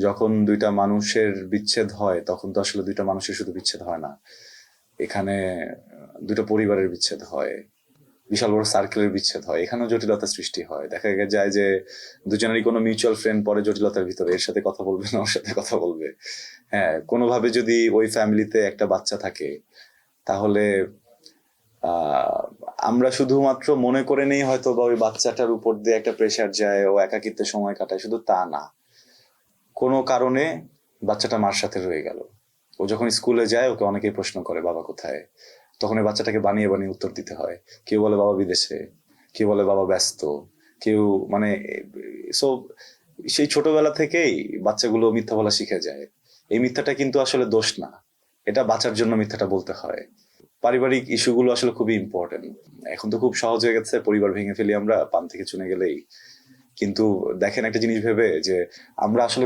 যখন দুইটা মানুষের বিচ্ছেদ হয় তখন তো আসলে দুইটা মানুষের শুধু বিচ্ছেদ হয় না, এখানে দুটো পরিবারের বিচ্ছেদ হয়, বিশাল বড় সার্কেলের বিচ্ছেদ হয়, এখানেও জটিলতা সৃষ্টি হয়। দেখা যায় যে দুজনেরই কোনো মিউচুয়াল ফ্রেন্ড পরে জটিলতার ভিতরে, এর সাথে কথা বলবে না ওর সাথে কথা বলবে। হ্যাঁ, কোনোভাবে যদি ওই ফ্যামিলিতে একটা বাচ্চা থাকে তাহলে আহ আমরা শুধুমাত্র মনে করে নেই হয়তো বা ওই বাচ্চাটার উপর দিয়ে একটা প্রেশার যায়, ও একাকিত্বে সময় কাটায়, শুধু তা না, কোনো কারণে বাচ্চাটা মার সাথে রয়ে গেল। ও যখন স্কুলে যায় ওকে অনেকেই প্রশ্ন করে বাবা কোথায়, তখন ওই বাচ্চাটাকে বানিয়ে বানিয়ে উত্তর দিতে হয়। কেউ বলে বাবা বিদেশে, কেউ বলে বাবা ব্যস্ত, কেউ মানে সো সেই ছোটবেলা থেকেই বাচ্চাগুলো মিথ্যা বলা শিখে যায়। এই মিথ্যাটা কিন্তু আসলে দোষ না, এটা বাঁচার জন্য মিথ্যাটা বলতে হয়। পারিবারিক ইস্যুগুলো আসলে খুবই ইম্পর্টেন্ট। এখন তো খুব সহজ হয়ে গেছে, পরিবার ভেঙে ফেলি আমরা পান থেকে চুনে গেলেই। কিন্তু দেখেন একটা জিনিস ভেবে যে আমরা আসলে